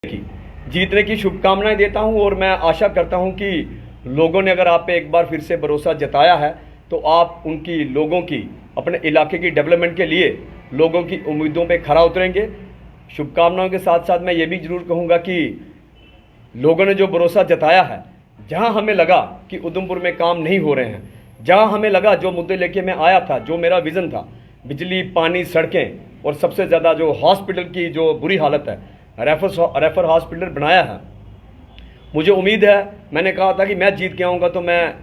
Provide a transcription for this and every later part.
की जीतने की शुभकामनाएं देता हूं और मैं आशा करता हूं कि लोगों ने अगर आप पे एक बार फिर से भरोसा जताया है तो आप उनकी लोगों की अपने इलाके की डेवलपमेंट के लिए लोगों की उम्मीदों पे खरा उतरेंगे। शुभकामनाओं के साथ साथ मैं ये भी ज़रूर कहूँगा कि लोगों ने जो भरोसा जताया है, जहां हमें लगा कि उधमपुर में काम नहीं हो रहे हैं, जहां हमें लगा जो मुद्दे लेके मैं आया था, जो मेरा विज़न था, बिजली, पानी, सड़कें और सबसे ज़्यादा जो हॉस्पिटल की जो बुरी हालत है, रेफर हॉस्पिटल बनाया है। मुझे उम्मीद है, मैंने कहा था कि मैं जीत के आऊँगा तो मैं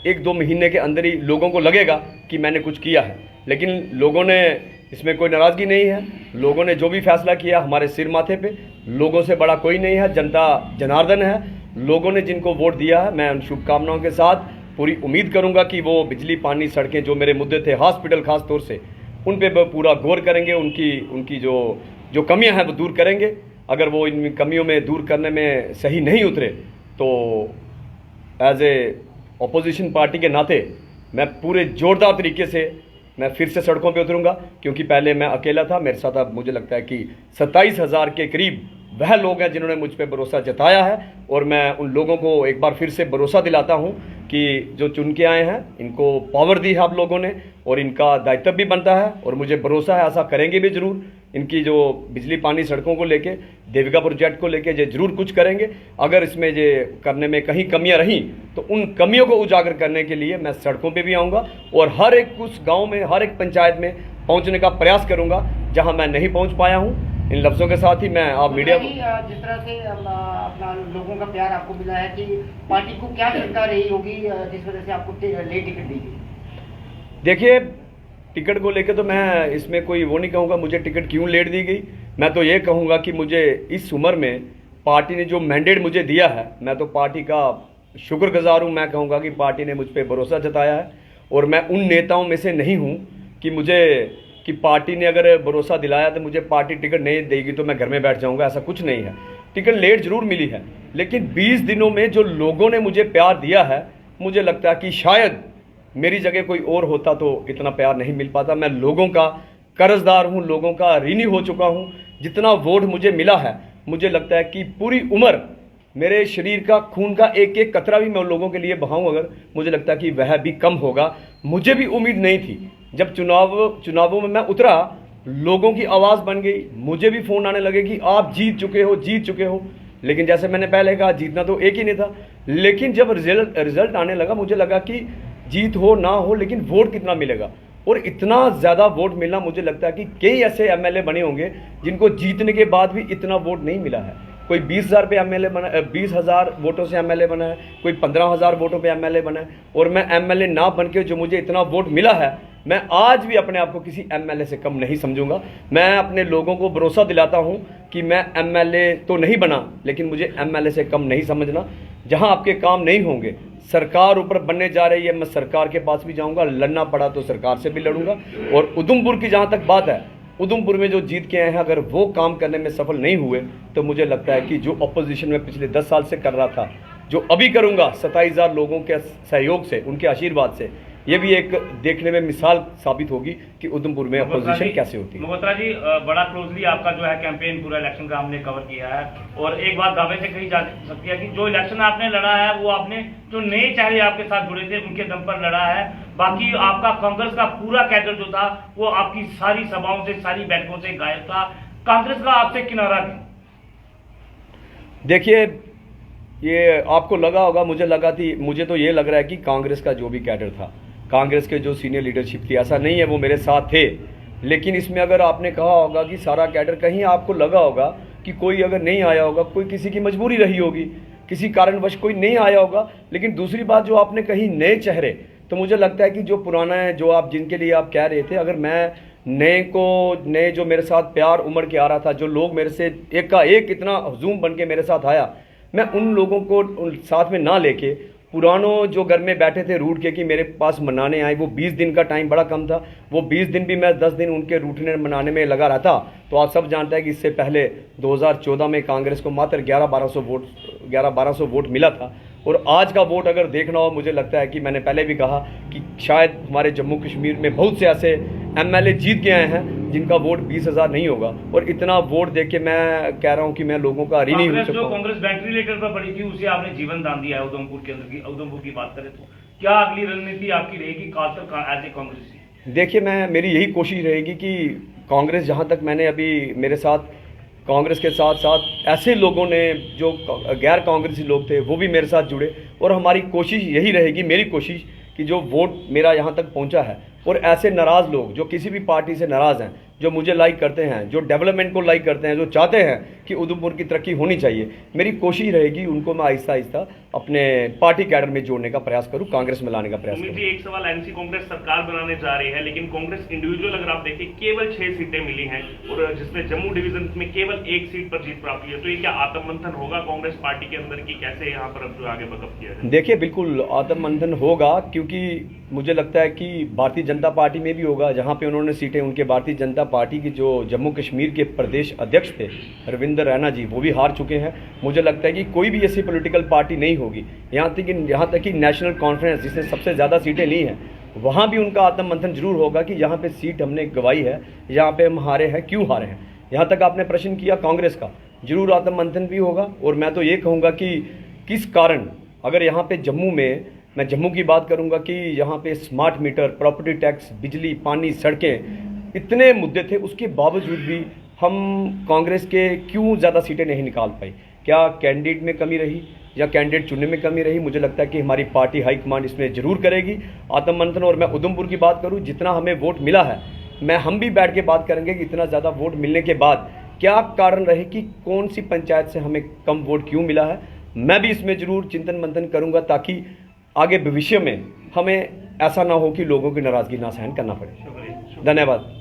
1-2 महीने के अंदर ही लोगों को लगेगा कि मैंने कुछ किया है, लेकिन लोगों ने इसमें कोई नाराज़गी नहीं है। लोगों ने जो भी फैसला किया हमारे सिर माथे पे, लोगों से बड़ा कोई नहीं है, जनता जनार्दन है। लोगों ने जिनको वोट दिया है, मैं उन शुभकामनाओं के साथ पूरी उम्मीद करूंगा कि वो बिजली, पानी, सड़कें, जो मेरे मुद्दे थे, हॉस्पिटल खास तौर से, उन पे पूरा गौर करेंगे, उनकी जो कमियां हैं वो दूर करेंगे। अगर वो इन कमियों में दूर करने में सही नहीं उतरे तो एज ए अपोजिशन पार्टी के नाते मैं पूरे ज़ोरदार तरीके से मैं फिर से सड़कों पे उतरूंगा, क्योंकि पहले मैं अकेला था, मेरे साथ अब मुझे लगता है कि 27,000 के करीब वह लोग हैं जिन्होंने मुझ पे भरोसा जताया है। और मैं उन लोगों को एक बार फिर से भरोसा दिलाता हूं कि जो चुन के आए हैं, इनको पावर दी है आप लोगों ने और इनका दायित्व भी बनता है और मुझे भरोसा है ऐसा करेंगे भी ज़रूर। इनकी जो बिजली, पानी, सड़कों को लेके, देविका प्रोजेक्ट को लेके ये ज़रूर कुछ करेंगे। अगर इसमें ये करने में कहीं कमियां रहीं तो उन कमियों को उजागर करने के लिए मैं सड़कों पे भी आऊँगा और हर एक उस गांव में, हर एक पंचायत में पहुंचने का प्रयास करूंगा जहां मैं नहीं पहुंच पाया हूं। इन लफ्ज़ों के साथ ही मैं आप मीडिया जिस तरह से अपना लोगों का प्यार आपको मिला है कि पार्टी को क्या चिंता रही होगी जिस वजह से आपको नई टिकट दी गई? देखिए, टिकट को लेकर तो मैं इसमें कोई वो नहीं कहूँगा मुझे टिकट क्यों लेट दी गई। मैं तो ये कहूँगा कि मुझे इस उम्र में पार्टी ने जो मैंडेट मुझे दिया है, मैं तो पार्टी का शुक्रगुजार हूँ। मैं कहूँगा कि पार्टी ने मुझ पर भरोसा जताया है और मैं उन नेताओं में से नहीं हूँ कि पार्टी ने अगर भरोसा दिलाया तो मुझे पार्टी टिकट नहीं देगी तो मैं घर में बैठ जाऊँगा, ऐसा कुछ नहीं है। टिकट लेट ज़रूर मिली है, लेकिन 20 दिनों में जो लोगों ने मुझे प्यार दिया है, मुझे लगता है कि शायद मेरी जगह कोई और होता तो इतना प्यार नहीं मिल पाता। मैं लोगों का कर्जदार हूँ, लोगों का ऋणी हो चुका हूँ। जितना वोट मुझे मिला है, मुझे लगता है कि पूरी उम्र मेरे शरीर का खून का एक एक कतरा भी मैं उन लोगों के लिए बहाऊं अगर, मुझे लगता है कि वह भी कम होगा। मुझे भी उम्मीद नहीं थी, जब चुनावों में मैं उतरा, लोगों की आवाज़ बन गई, मुझे भी फ़ोन आने लगे कि आप जीत चुके हो। लेकिन जैसे मैंने पहले कहा, जीतना तो एक ही नहीं था। लेकिन जब रिजल्ट आने लगा, मुझे लगा कि जीत हो ना हो, लेकिन वोट कितना मिलेगा। और इतना ज़्यादा वोट मिलना, मुझे लगता है कि कई ऐसे एमएलए बने होंगे जिनको जीतने के बाद भी इतना वोट नहीं मिला है। कोई 20,000 पे एमएलए बना, 20,000 वोटों से एमएलए बना है, कोई 15,000 वोटों पे एमएलए बना है। और मैं एमएलए ना बन के जो मुझे इतना वोट मिला है, मैं आज भी अपने आप को किसी एमएलए से कम नहीं समझूंगा। मैं अपने लोगों को भरोसा दिलाता हूं कि मैं एमएलए तो नहीं बना, लेकिन मुझे एमएलए से कम नहीं समझना। जहां आपके काम नहीं होंगे, सरकार ऊपर बनने जा रही है, मैं सरकार के पास भी जाऊंगा, लड़ना पड़ा तो सरकार से भी लड़ूंगा। और उधमपुर की जहां तक बात है, उधमपुर में जो जीत के आए हैं, अगर वो काम करने में सफल नहीं हुए तो मुझे लगता है कि जो अपोजिशन में पिछले 10 साल से कर रहा था, जो अभी करूंगा 27,000 लोगों के सहयोग से, उनके आशीर्वाद से, ये भी एक देखने में मिसाल साबित होगी कि उधमपुर में अपोजिशन कैसे होती है। मल्होत्रा जी, बड़ा क्लोजली आपका जो है कैंपेन पूरा इलेक्शन का हमने कवर किया है और एक बात दावे से कही जा सकती है कि जो इलेक्शन आपने लड़ा है वो आपने जो नए चेहरे आपके साथ जुड़े थे उनके दम पर लड़ा है। बाकी आपका कांग्रेस का पूरा कैडर जो था वो आपकी सारी सभाओं से, सारी बैठकों से गायब था। कांग्रेस का आपसे किनारा नहीं। देखिए, ये आपको लगा होगा, मुझे तो ये लग रहा है कि कांग्रेस का जो भी कैडर था, कांग्रेस के जो सीनियर लीडरशिप थी, ऐसा नहीं है वो मेरे साथ थे। लेकिन इसमें अगर आपने कहा होगा कि सारा कैडर, कहीं आपको लगा होगा कि कोई अगर नहीं आया होगा, कोई किसी की मजबूरी रही होगी, किसी कारणवश कोई नहीं आया होगा। लेकिन दूसरी बात जो आपने कही, नए चेहरे, तो मुझे लगता है कि जो पुराना है, जो आप जिनके लिए आप कह रहे थे, अगर मैं नए जो मेरे साथ प्यार उमड़ के आ रहा था, जो लोग मेरे से एक का एक इतना हजूम बन के मेरे साथ आया, मैं उन लोगों को साथ में ना लेके, पुरानों जो घर में बैठे थे रूठ के कि मेरे पास मनाने आए, वो 20 दिन का टाइम बड़ा कम था। वो 20 दिन भी मैं 10 दिन उनके रूठने मनाने में लगा रहता तो आप सब जानते हैं कि इससे पहले 2014 में कांग्रेस को मात्र 11-1200 वोट मिला था। और आज का वोट अगर देखना हो, मुझे लगता है कि मैंने पहले भी कहा कि शायद हमारे जम्मू कश्मीर में बहुत से ऐसे एमएलए जीत के आए हैं जिनका वोट 20,000 नहीं होगा, और इतना वोट दे के मैं कह रहा हूँ कि मैं लोगों का ऋणी हो कांग्रेस चुका जो हूँ। कांग्रेस वेंटिलेटर पर पड़ी थी उसे आपने जीवन दान दिया है उधमपुर के अंदर की, उधमपुर की बात करें तो क्या अगली रणनीति आपकी रहेगी खासकर एज ए कांग्रेसी? देखिए, मेरी यही कोशिश रहेगी कि कांग्रेस, जहाँ तक मैंने अभी मेरे साथ कांग्रेस के साथ साथ ऐसे लोगों ने जो गैर कांग्रेसी लोग थे वो भी मेरे साथ जुड़े, और हमारी कोशिश यही रहेगी, मेरी कोशिश, कि जो वोट मेरा यहाँ तक पहुँचा है और ऐसे नाराज़ लोग जो किसी भी पार्टी से नाराज़ हैं, जो मुझे लाइक करते हैं, जो डेवलपमेंट को लाइक करते हैं, जो चाहते हैं कि उधमपुर की तरक्की होनी चाहिए, मेरी कोशिश रहेगी उनको मैं आहिस्ता आहिस्ता अपने पार्टी कैडर में जोड़ने का प्रयास करूं, कांग्रेस में लाने का प्रयास सुमित करूं। जी, एक सवाल, एनसी कांग्रेस सरकार बनाने जा रही है, लेकिन कांग्रेस इंडिविजुअल अगर आप देखें केवल 6 सीटें मिली हैं, और जिसमें जम्मू डिवीजन में केवल 1 सीट पर जीत प्राप्त हुई है, तो ये क्या आत्ममंथन होगा कांग्रेस पार्टी के अंदर की कैसे यहाँ पर अब जो आगे बकअप किया जाए? देखिए, बिल्कुल आत्ममंथन होगा, क्योंकि मुझे लगता है कि भारतीय जनता पार्टी में भी होगा, जहां पे उन्होंने सीटें, उनके भारतीय जनता पार्टी की जो जम्मू कश्मीर के प्रदेश अध्यक्ष थे रविंद्र रैना जी, वो भी हार चुके हैं। मुझे लगता है कि कोई भी ऐसी पॉलिटिकल पार्टी नहीं होगी, यहाँ तक कि नेशनल कॉन्फ्रेंस जिसने सबसे ज़्यादा सीटें ली हैं, वहाँ भी उनका आत्ममंथन जरूर होगा कि यहाँ पे सीट हमने गंवाई है, यहाँ पे हम हारे हैं, क्यों हारे हैं। यहाँ तक आपने प्रश्न किया कांग्रेस का, जरूर आत्ममंथन भी होगा, और मैं तो ये कहूँगा कि किस कारण, अगर यहाँ पे जम्मू में, मैं जम्मू की बात करूँगा कि यहाँ पे स्मार्ट मीटर, प्रॉपर्टी टैक्स, बिजली, पानी, सड़कें, इतने मुद्दे थे, उसके बावजूद भी हम कांग्रेस के क्यों ज़्यादा सीटें नहीं निकाल पाई। क्या कैंडिडेट में कमी रही या कैंडिडेट चुनने में कमी रही? मुझे लगता है कि हमारी पार्टी हाईकमांड इसमें ज़रूर करेगी आत्ममंथन। और मैं उधमपुर की बात करूं, जितना हमें वोट मिला है, हम भी बैठ के बात करेंगे कि इतना ज़्यादा वोट मिलने के बाद क्या कारण रहे, कि कौन सी पंचायत से हमें कम वोट क्यों मिला है। मैं भी इसमें ज़रूर चिंतन मंथन करूँगा, ताकि आगे भविष्य में हमें ऐसा ना हो कि लोगों की नाराज़गी ना सहन करना पड़े। धन्यवाद।